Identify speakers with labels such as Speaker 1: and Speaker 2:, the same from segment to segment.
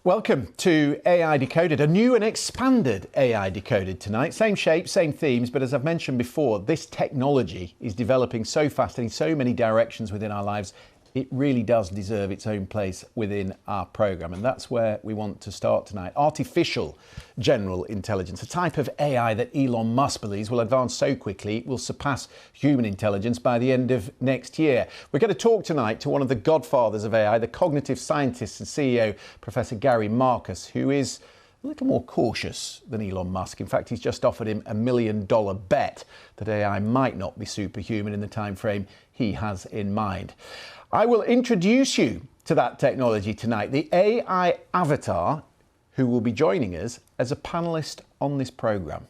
Speaker 1: Welcome to AI Decoded, a new and expanded AI Decoded tonight. Same shape, same themes, but as I've mentioned before, this technology is developing so fast and in so many directions within our lives, it really does deserve its own place within our programme. And that's where we want to start tonight. Artificial general intelligence, a type of AI that Elon Musk believes will advance so quickly it will surpass human intelligence by the end of next year. We're going to talk tonight to one of the godfathers of AI, the cognitive scientist and CEO, Professor Gary Marcus, who is a little more cautious than Elon Musk. In fact, he's just offered him $1 million bet that AI might not be superhuman in the time frame he has in mind. I will introduce you to that technology tonight, the AI avatar who will be joining us as a panelist on this programme.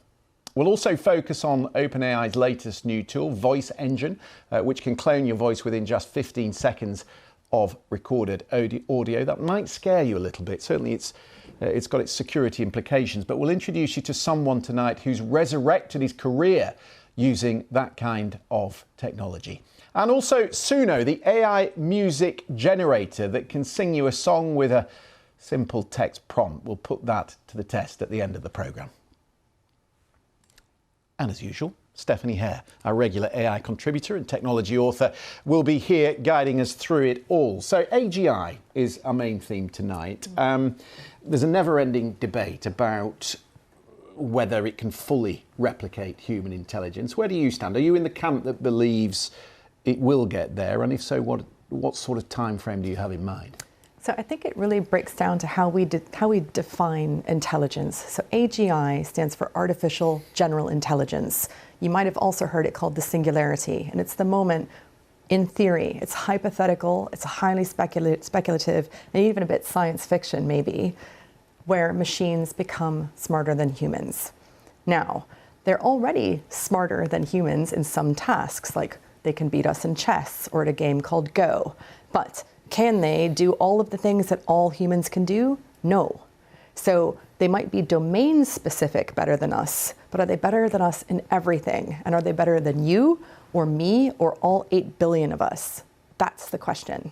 Speaker 1: We'll also focus on OpenAI's latest new tool, Voice Engine, which can clone your voice within just 15 seconds of recorded audio. That might scare you a little bit. Certainly it's got its security implications, but we'll introduce you to someone tonight who's resurrected his career using that kind of technology. And also Suno, the AI music generator that can sing you a song with a simple text prompt. We'll put that to the test at the end of the programme. And as usual, Stephanie Hare, our regular AI contributor and technology author, will be here guiding us through it all. So AGI is our main theme tonight. There's a never-ending debate about whether it can fully replicate human intelligence. Where do you stand? Are you in the camp that believes it will get there? And if so, what sort of time frame do you have in mind?
Speaker 2: So I think it really breaks down to how we define intelligence. So AGI stands for Artificial General Intelligence. You might have also heard it called the singularity, and it's the moment, in theory, it's hypothetical, it's highly speculative, and even a bit science fiction maybe, where machines become smarter than humans. Now, they're already smarter than humans in some tasks, like they can beat us in chess or at a game called Go. But can they do all of the things that all humans can do? No. So they might be domain specific better than us, but are they better than us in everything? And are they better than you or me or all 8 billion of us? That's the question.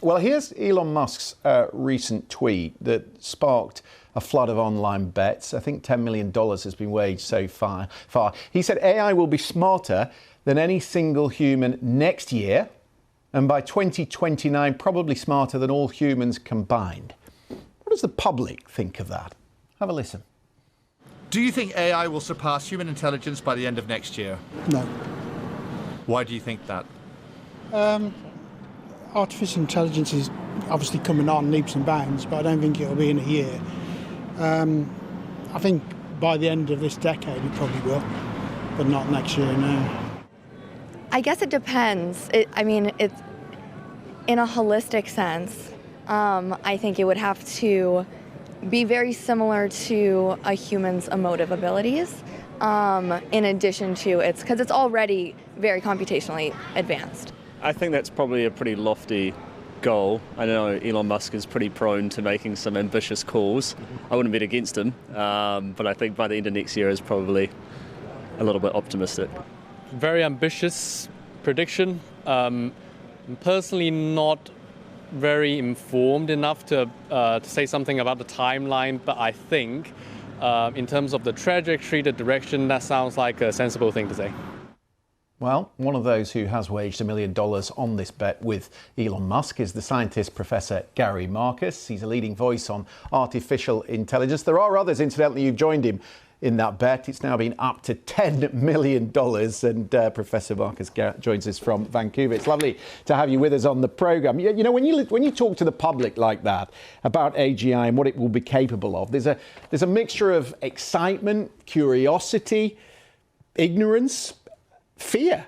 Speaker 1: Well, here's Elon Musk's recent tweet that sparked a flood of online bets. I think $10 million has been waged so far. He said AI will be smarter than any single human next year, and by 2029, probably smarter than all humans combined. What does the public think of that? Have a listen.
Speaker 3: Do you think AI will surpass human intelligence by the end of next year?
Speaker 4: No.
Speaker 3: Why do you think that?
Speaker 4: Artificial intelligence is obviously coming on leaps and bounds, but I don't think it'll be in a year. I think by the end of this decade it probably will, but not next year, no.
Speaker 5: I guess it depends. It's in a holistic sense. I think it would have to be very similar to a human's emotive abilities, in addition to because it's already very computationally advanced.
Speaker 6: I think that's probably a pretty lofty goal. I know Elon Musk is pretty prone to making some ambitious calls. I wouldn't bet against him, but I think by the end of next year is probably a little bit optimistic.
Speaker 7: Very ambitious prediction. I'm personally not very informed enough to say something about the timeline, but I think in terms of the trajectory, the direction, that sounds like a sensible thing to say.
Speaker 1: Well, one of those who has waged $1 million on this bet with Elon Musk is the scientist Professor Gary Marcus. He's a leading voice on artificial intelligence. There are others, incidentally, who've joined him in that bet. It's now been up to $10 million, and Professor Marcus joins us from Vancouver. It's lovely to have you with us on the programme. You know, when you talk to the public like that about AGI and what it will be capable of, there's a mixture of excitement, curiosity, ignorance, fear.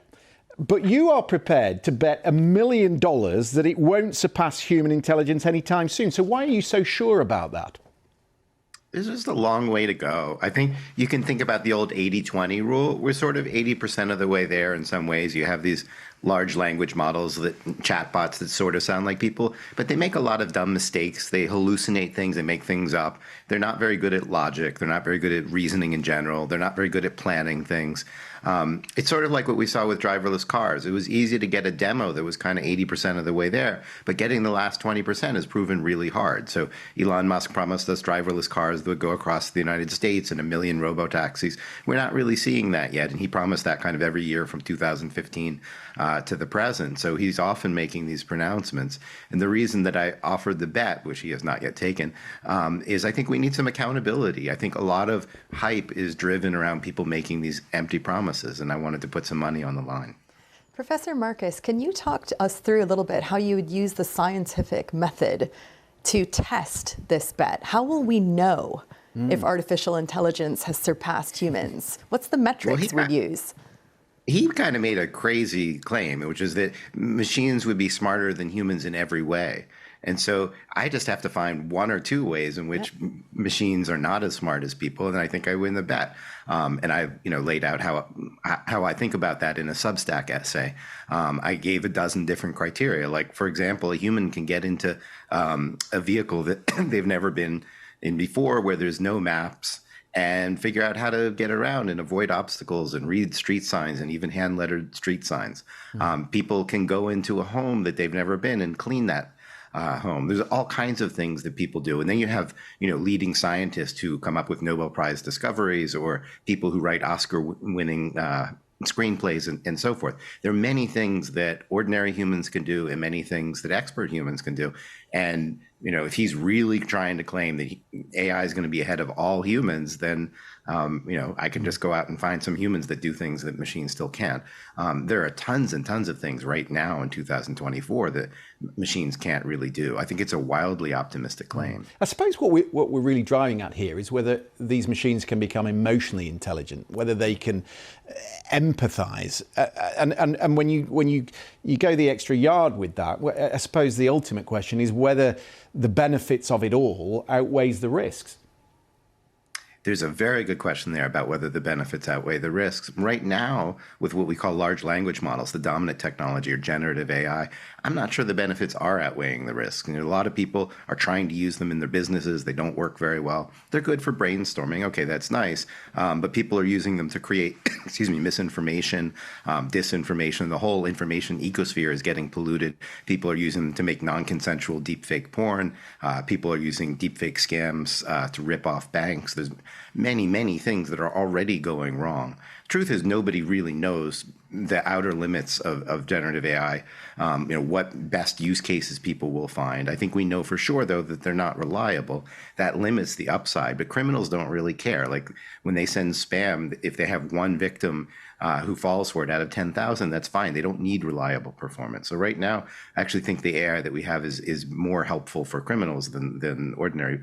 Speaker 1: But you are prepared to bet $1 million that it won't surpass human intelligence anytime soon. So why are you so sure about that?
Speaker 8: There's just a long way to go. I think you can think about the old 80-20 rule. We're sort of 80% of the way there in some ways. You have these large language models, that chatbots that sort of sound like people, but they make a lot of dumb mistakes. They hallucinate things, they make things up. They're not very good at logic. They're not very good at reasoning in general. They're not very good at planning things. It's sort of like what we saw with driverless cars. It was easy to get a demo that was kind of 80% of the way there, but getting the last 20% has proven really hard. So Elon Musk promised us driverless cars that would go across the United States and 1 million robo-taxis. We're not really seeing that yet, and he promised that kind of every year from 2015 to the present. So he's often making these pronouncements. And the reason that I offered the bet, which he has not yet taken, is I think we need some accountability. I think a lot of hype is driven around people making these empty promises, and I wanted to put some money on the line.
Speaker 2: Professor Marcus, can you talk to us through a little bit how you would use the scientific method to test this bet? How will we know if artificial intelligence has surpassed humans? What's the metrics we use?
Speaker 8: He kind of made a crazy claim, which is that machines would be smarter than humans in every way. And so I just have to find one or two ways in which machines are not as smart as people, and I think I win the bet. And I, laid out how I think about that in a Substack essay. I gave a dozen different criteria. Like, for example, a human can get into a vehicle that they've never been in before, where there's no maps, and figure out how to get around and avoid obstacles and read street signs and even hand-lettered street signs. People can go into a home that they've never been and clean that home. There's all kinds of things that people do. And then you have, leading scientists who come up with Nobel Prize discoveries, or people who write Oscar-winning screenplays and so forth. There are many things that ordinary humans can do and many things that expert humans can do. And, if he's really trying to claim that AI is going to be ahead of all humans, then, I can just go out and find some humans that do things that machines still can't. There are tons and tons of things right now in 2024 that machines can't really do. I think it's a wildly optimistic claim.
Speaker 1: I suppose what we're really driving at here is whether these machines can become emotionally intelligent, whether they can empathize. And when you go the extra yard with that, I suppose the ultimate question is whether the benefits of it all outweighs the risks.
Speaker 8: There's a very good question there about whether the benefits outweigh the risks. Right now, with what we call large language models, the dominant technology, or generative AI, I'm not sure the benefits are outweighing the risks. A lot of people are trying to use them in their businesses. They don't work very well. They're good for brainstorming. Okay, that's nice. But people are using them to create, misinformation, disinformation. The whole information ecosphere is getting polluted. People are using them to make non-consensual deepfake porn. People are using deepfake scams to rip off banks. There's many things that are already going wrong. Truth is, nobody really knows the outer limits of generative AI, what best use cases people will find. I think we know for sure, though, that they're not reliable. That limits the upside, but criminals don't really care. Like when they send spam, if they have one victim who falls for it out of 10,000, that's fine. They don't need reliable performance. So right now, I actually think the AI that we have is more helpful for criminals than ordinary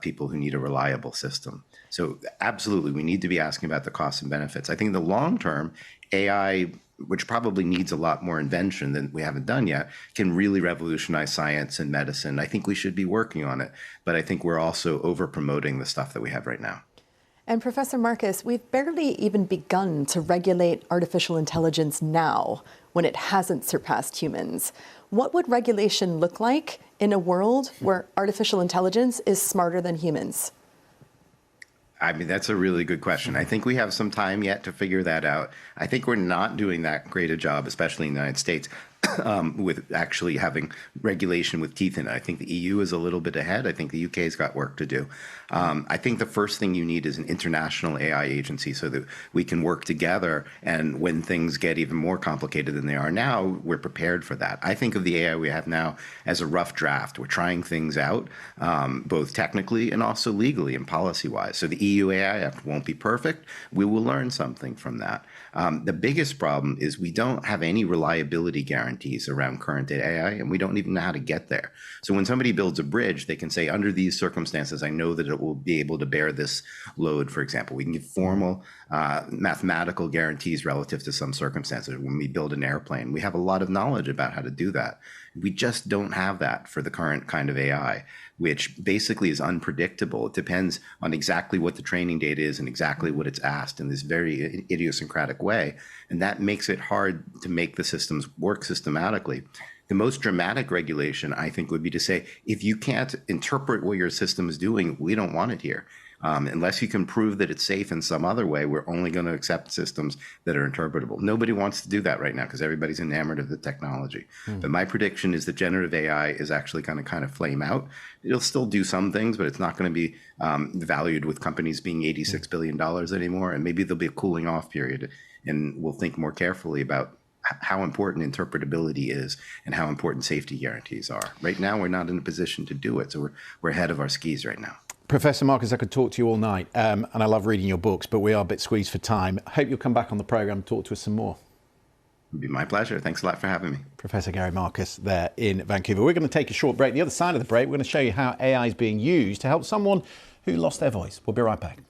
Speaker 8: people who need a reliable system. So absolutely, we need to be asking about the costs and benefits. I think in the long term, AI, which probably needs a lot more invention than we haven't done yet, can really revolutionize science and medicine. I think we should be working on it, but I think we're also over-promoting the stuff that we have right now.
Speaker 2: And Professor Marcus, we've barely even begun to regulate artificial intelligence now when it hasn't surpassed humans. What would regulation look like in a world where artificial intelligence is smarter than humans?
Speaker 8: I mean, that's a really good question. I think we have some time yet to figure that out. I think we're not doing that great a job, especially in the United States, with actually having regulation with teeth in it. I think the EU is a little bit ahead. I think the UK's got work to do. I think the first thing you need is an international AI agency so that we can work together, and when things get even more complicated than they are now, we're prepared for that. I think of the AI we have now as a rough draft. We're trying things out, both technically and also legally and policy-wise. So the EU AI Act won't be perfect. We will learn something from that. The biggest problem is we don't have any reliability guarantee guarantees around current day AI, and we don't even know how to get there. So when somebody builds a bridge, they can say, under these circumstances, I know that it will be able to bear this load, for example. We can give formal mathematical guarantees relative to some circumstances. When we build an airplane, we have a lot of knowledge about how to do that. We just don't have that for the current kind of AI, which basically is unpredictable. It depends on exactly what the training data is and exactly what it's asked in this very idiosyncratic way. And that makes it hard to make the systems work systematically. The most dramatic regulation, I think, would be to say, if you can't interpret what your system is doing, we don't want it here. Unless you can prove that it's safe in some other way, we're only going to accept systems that are interpretable. Nobody wants to do that right now because everybody's enamored of the technology. But my prediction is that generative AI is actually going to kind of flame out. It'll still do some things, but it's not going to be valued with companies being $86 billion anymore. And maybe there'll be a cooling off period, and we'll think more carefully about how important interpretability is and how important safety guarantees are. Right now, we're not in a position to do it, so we're ahead of our skis right now.
Speaker 1: Professor Marcus, I could talk to you all night, and I love reading your books, but we are a bit squeezed for time. I hope you'll come back on the programme and talk to us some more.
Speaker 8: It'd be my pleasure. Thanks a lot for having me.
Speaker 1: Professor Gary Marcus there in Vancouver. We're going to take a short break. The other side of the break, we're going to show you how AI is being used to help someone who lost their voice. We'll be right back.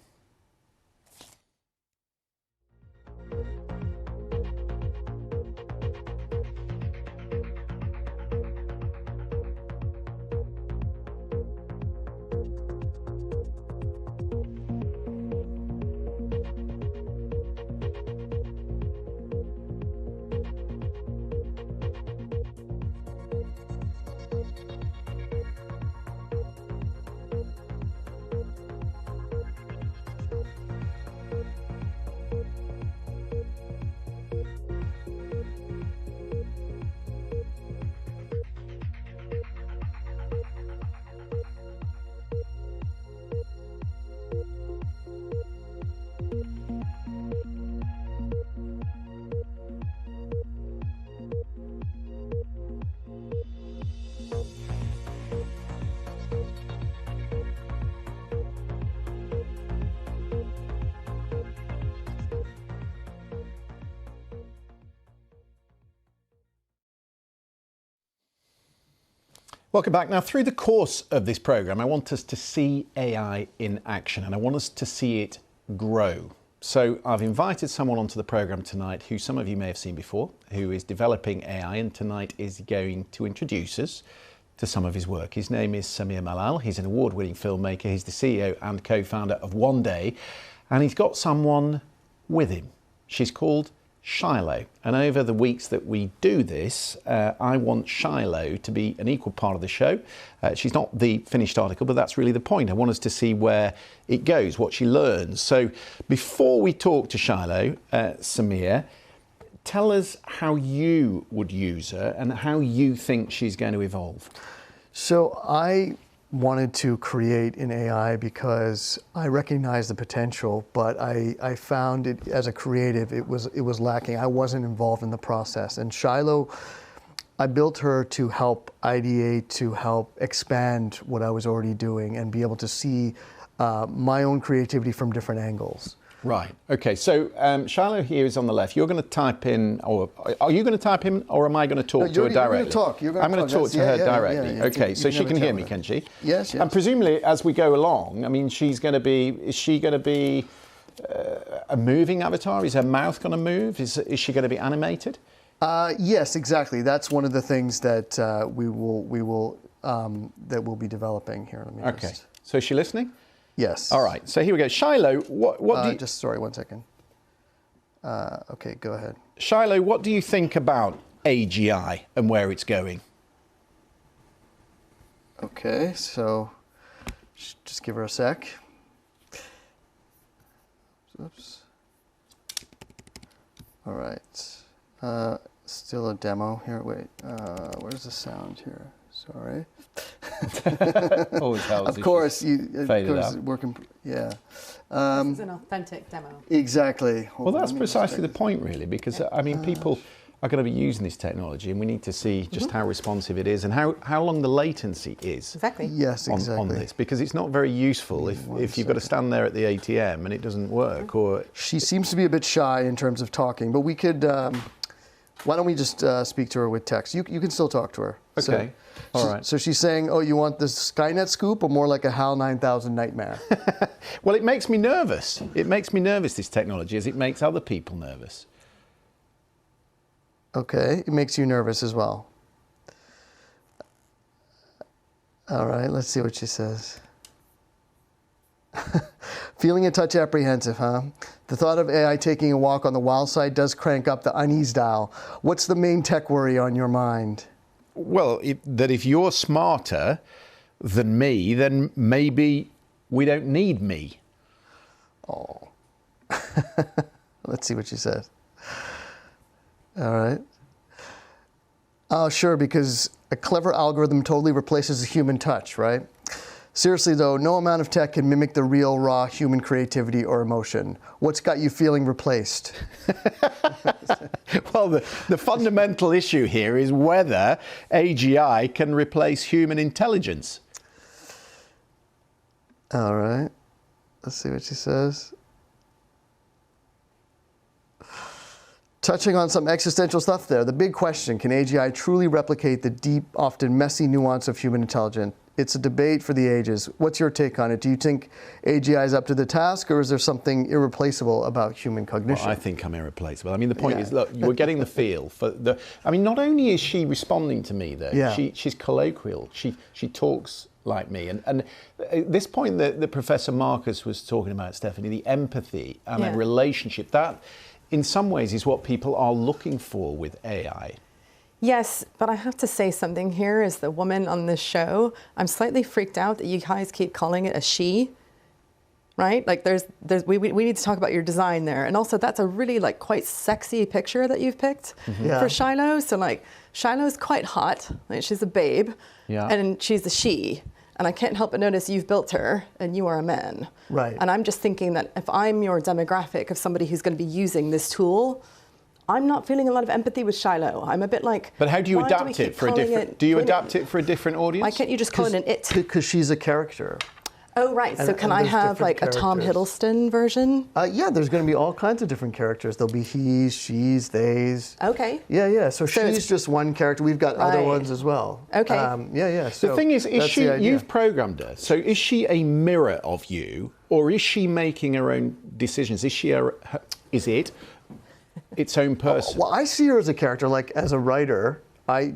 Speaker 1: Welcome back. Now, through the course of this programme, I want us to see AI in action, and I want us to see it grow. So I've invited someone onto the programme tonight who some of you may have seen before, who is developing AI, and tonight is going to introduce us to some of his work. His name is Sameer Malal. He's an award-winning filmmaker. He's the CEO and co-founder of One Day, and he's got someone with him. She's called Shiloh. And over the weeks that we do this, I want Shiloh to be an equal part of the show. She's not the finished article, but that's really the point. I want us to see where it goes, what she learns. So before we talk to Shiloh, Sameer, tell us how you would use her and how you think she's going to evolve.
Speaker 9: So I wanted to create an AI because I recognized the potential, but I found it as a creative, it was lacking. I wasn't involved in the process. And Shiloh, I built her to help ideate, to help expand what I was already doing and be able to see my own creativity from different angles.
Speaker 1: Right. Okay. So Shiloh here is on the left. You're going to type in, or are you going to type in, or am I going to talk to her directly?
Speaker 9: I'm
Speaker 1: going to talk to her directly. Okay. So she can hear me, can she?
Speaker 9: Yes.
Speaker 1: And presumably, as we go along, I mean, she's going to be. Is she going to be a moving avatar? Is her mouth going to move? Is she going to be animated?
Speaker 9: Yes, exactly. That's one of the things that we'll be developing here.
Speaker 1: Okay. So is she listening?
Speaker 9: Yes.
Speaker 1: All right. So here we go. Shiloh, what do you...
Speaker 9: Just, sorry, 1 second. Okay, go ahead.
Speaker 1: Shiloh, what do you think about AGI and where it's going?
Speaker 9: Okay, so just give her a sec. Oops. All right. Still a demo here. Wait, where's the sound here? Sorry.
Speaker 1: Always helps.
Speaker 9: Of course,
Speaker 1: working.
Speaker 9: Yeah.
Speaker 2: This is an authentic demo.
Speaker 9: Exactly.
Speaker 1: Well, that's precisely the point, really, because I mean, people are going to be using this technology, and we need to see just how responsive it is and how long the latency is.
Speaker 2: Exactly.
Speaker 9: Yes, exactly.
Speaker 1: On this, because it's not very useful if you've got to stand there at the ATM and it doesn't work. Or
Speaker 9: she seems to be a bit shy in terms of talking, but we could. Why don't we just speak to her with text? You can still talk to her.
Speaker 1: Okay. All right.
Speaker 9: So she's saying, oh, you want the Skynet scoop or more like a HAL 9000 nightmare?
Speaker 1: Well, it makes me nervous. It makes me nervous, this technology, as it makes other people nervous.
Speaker 9: Okay, it makes you nervous as well. All right, let's see what she says. Feeling a touch apprehensive, huh? The thought of AI taking a walk on the wild side does crank up the unease dial. What's the main tech worry on your mind?
Speaker 1: Well, that if you're smarter than me, then maybe we don't need me.
Speaker 9: Oh. Let's see what she says. All right. Oh, sure, because a clever algorithm totally replaces the human touch, right? Seriously, though, no amount of tech can mimic the real, raw human creativity or emotion. What's got you feeling replaced?
Speaker 1: Well, the fundamental issue here is whether AGI can replace human intelligence.
Speaker 9: All right. Let's see what she says. Touching on some existential stuff there. The big question, can AGI truly replicate the deep, often messy nuance of human intelligence? It's a debate for the ages. What's your take on it? Do you think AGI is up to the task, or is there something irreplaceable about human cognition?
Speaker 1: Well, I think I'm irreplaceable. I mean, the point is, look, we're getting the feel for the... I mean, not only is she responding to me, though, she's colloquial. She talks like me. And this point that Professor Marcus was talking about, Stephanie, the empathy and a relationship, that in some ways is what people are looking for with AI.
Speaker 2: Yes, but I have to say something here as the woman on this show. I'm slightly freaked out that you guys keep calling it a she, right? Like we need to talk about your design there. And also that's a really like quite sexy picture that you've picked for Shiloh. So like Shiloh's quite hot, like she's a babe, and she's a she. And I can't help but notice you've built her and you are a man.
Speaker 9: Right.
Speaker 2: And I'm just thinking that if I'm your demographic of somebody who's going to be using this tool, I'm not feeling a lot of empathy with Shiloh. I'm a bit like,
Speaker 1: but how do you adapt it for a different? Do you adapt it for a different audience?
Speaker 2: Why can't you just call it an it?
Speaker 9: Because she's a character.
Speaker 2: Oh, right. So can I have like a Tom Hiddleston version?
Speaker 9: Yeah, there's going to be all kinds of different characters. There'll be he's, she's, theys.
Speaker 2: Okay.
Speaker 9: Yeah. So she's just one character. We've got other ones as well.
Speaker 2: Okay.
Speaker 9: Yeah. So
Speaker 1: the thing is she? You've programmed her. So is she a mirror of you, or is she making her own decisions? Is she is it its own person?
Speaker 9: Well, I see her as a character. Like as a writer,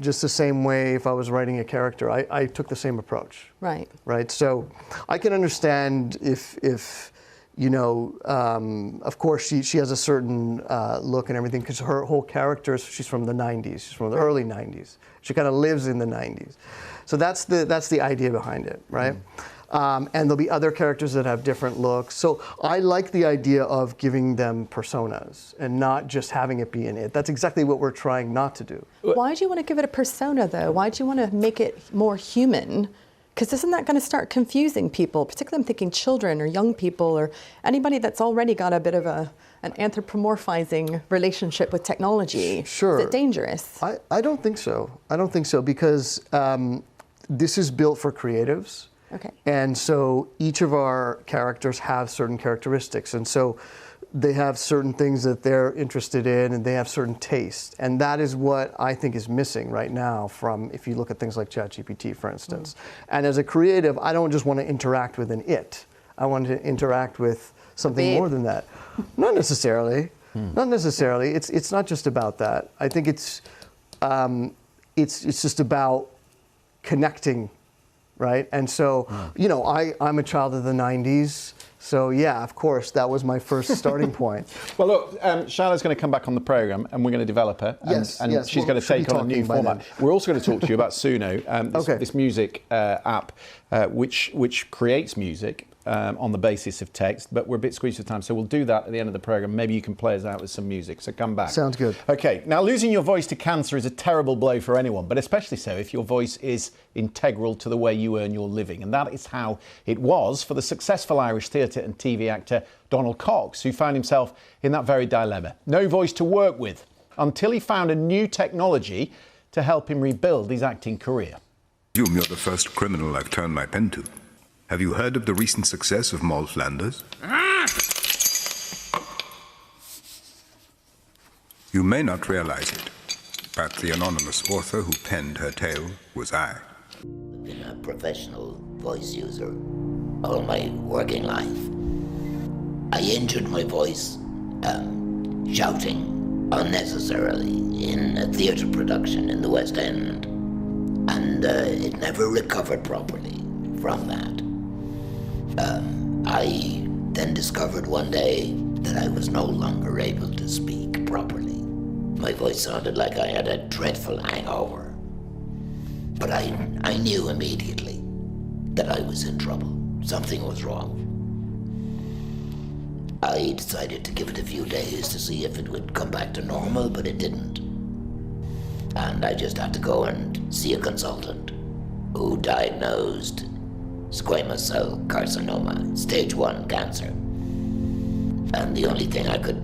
Speaker 9: just the same way if I was writing a character, I took the same approach.
Speaker 2: Right.
Speaker 9: Right. So I can understand if you know, of course she has a certain look and everything because her whole character, she's from the 90s. She's from the early 90s. She kind of lives in the 90s. So that's the idea behind it, right? And there'll be other characters that have different looks. So I like the idea of giving them personas and not just having it be an it. That's exactly what we're trying not to do.
Speaker 2: Why do you want to give it a persona, though? Why do you want to make it more human? Because isn't that going to start confusing people, particularly I'm thinking children or young people or anybody that's already got a bit of an anthropomorphizing relationship with technology?
Speaker 9: Sure.
Speaker 2: Is it dangerous?
Speaker 9: I don't think so. I don't think so because this is built for creatives.
Speaker 2: Okay.
Speaker 9: And so each of our characters have certain characteristics. And so they have certain things that they're interested in and they have certain tastes. And that is what I think is missing right now from, if you look at things like ChatGPT, for instance. And as a creative, I don't just want to interact with an it. I want to interact with something more than that. Not necessarily. Not necessarily. It's not just about that. I think it's just about connecting. Right, and so, you know, I'm a child of the 90s, so yeah, of course, that was my first starting point.
Speaker 1: Well, look, Shiloh's going to come back on the programme, and we're going to develop her, and she's going to take on a new format. We're also going to talk to you about Suno, this music app, which creates music on the basis of text, but we're a bit squeezed for time, so we'll do that at the end of the programme. Maybe you can play us out with some music, so come back.
Speaker 9: Sounds good.
Speaker 1: Okay, now losing your voice to cancer is a terrible blow for anyone, but especially so if your voice is integral to the way you earn your living, and that is how it was for the successful Irish theatre and TV actor Donald Cox, who found himself in that very dilemma. No voice to work with, until he found a new technology to help him rebuild his acting career.
Speaker 10: You're the first criminal I've turned my pen to. Have you heard of the recent success of Moll Flanders? You may not realize it, But the anonymous author who penned her tale was I.
Speaker 11: I've been a professional voice user all my working life. I injured my voice shouting unnecessarily in a theatre production in the West End, and it never recovered properly from that. I then discovered one day that I was no longer able to speak properly. My voice sounded like I had a dreadful hangover. But I knew immediately that I was in trouble. Something was wrong. I decided to give it a few days to see if it would come back to normal, but it didn't. And I just had to go and see a consultant who diagnosed squamous cell carcinoma, stage 1 cancer. And the only thing I could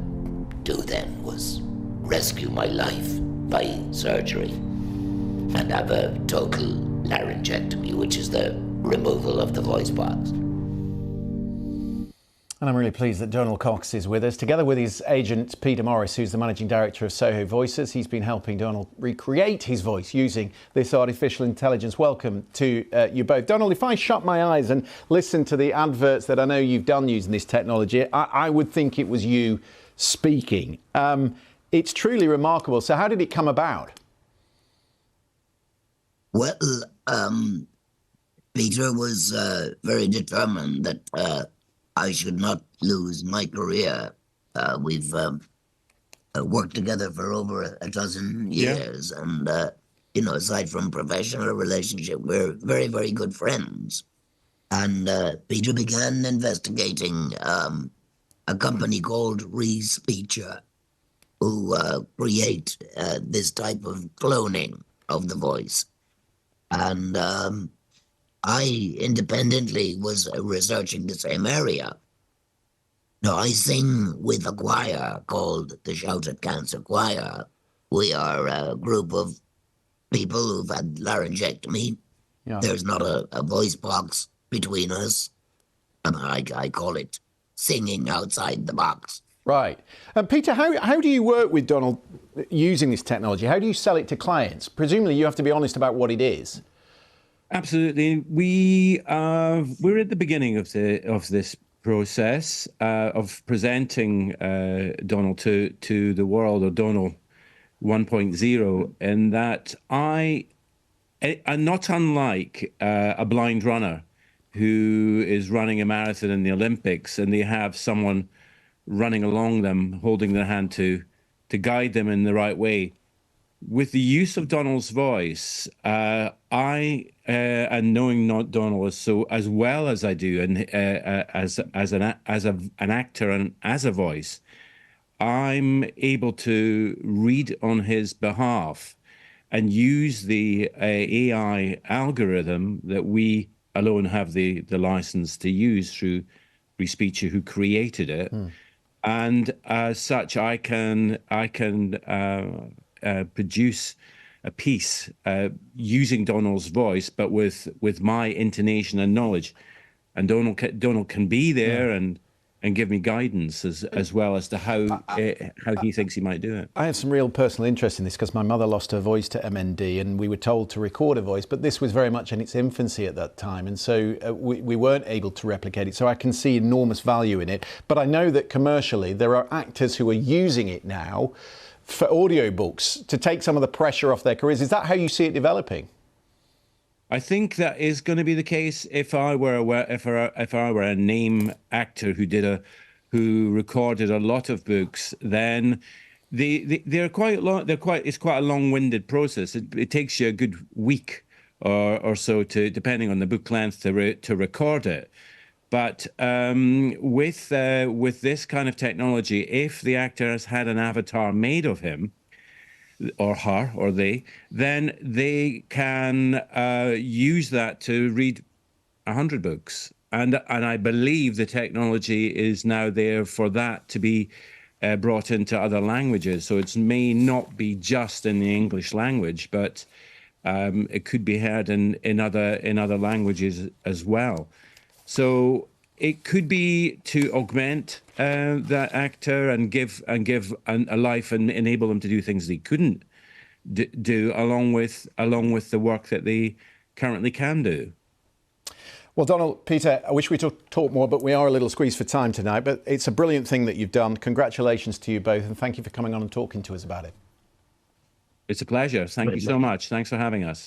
Speaker 11: do then was rescue my life by surgery and have a total laryngectomy, which is the removal of the voice box.
Speaker 1: And I'm really pleased that Donald Cox is with us, together with his agent Peter Morris, who's the managing director of Soho Voices. He's been helping Donald recreate his voice using this artificial intelligence. Welcome to you both. Donald, if I shut my eyes and listen to the adverts that I know you've done using this technology, I would think it was you speaking. It's truly remarkable. So how did it come about?
Speaker 11: Well, Peter was very determined that I should not lose my career. We've worked together for over a dozen years, and aside from professional relationship, we're very, very good friends. And Peter began investigating a company called Respeecher, who create this type of cloning of the voice. And I independently was researching the same area. Now, I sing with a choir called the Shouted Cancer Choir. We are a group of people who've had laryngectomy. Yeah. There's not a voice box between us, and I call it singing outside the box.
Speaker 1: Right. Peter, how do you work with Donald using this technology? How do you sell it to clients? Presumably you have to be honest about what it is.
Speaker 12: Absolutely. We're at the beginning of this process of presenting Donald to the world, or Donald 1.0, in that I'm not unlike a blind runner who is running a marathon in the Olympics, and they have someone running along them, holding their hand to guide them in the right way. With the use of Donald's voice, and knowing not Donald as well as I do, and as an actor and as a voice, I'm able to read on his behalf and use the AI algorithm that we alone have the license to use through Respeecher, who created it. And as such, I can produce a piece using Donald's voice, but with my intonation and knowledge. And Donald can be there and give me guidance as well as to how he thinks he might do it.
Speaker 1: I have some real personal interest in this because my mother lost her voice to MND, and we were told to record a voice, but this was very much in its infancy at that time, and so we weren't able to replicate it. So I can see enormous value in it. But I know that commercially there are actors who are using it now for audiobooks to take some of the pressure off their careers. Is that how you see it developing?
Speaker 12: I think that is going to be the case. If I were a name actor who recorded a lot of books, then they're quite long. It's quite a long-winded process. It takes you a good week or so depending on the book length, to record it. But with this kind of technology, if the actor has had an avatar made of him, or her, or they, then they can use that to read 100 books. And I believe the technology is now there for that to be brought into other languages. So it may not be just in the English language, but it could be heard in other languages as well. So it could be to augment that actor and give a life and enable them to do things they couldn't do along with the work that they currently can do.
Speaker 1: Well, Donald, Peter, I wish we could talk more, but we are a little squeezed for time tonight. But it's a brilliant thing that you've done. Congratulations to you both, and thank you for coming on and talking to us about it.
Speaker 12: It's a pleasure. Thank you so much. Thanks for having us.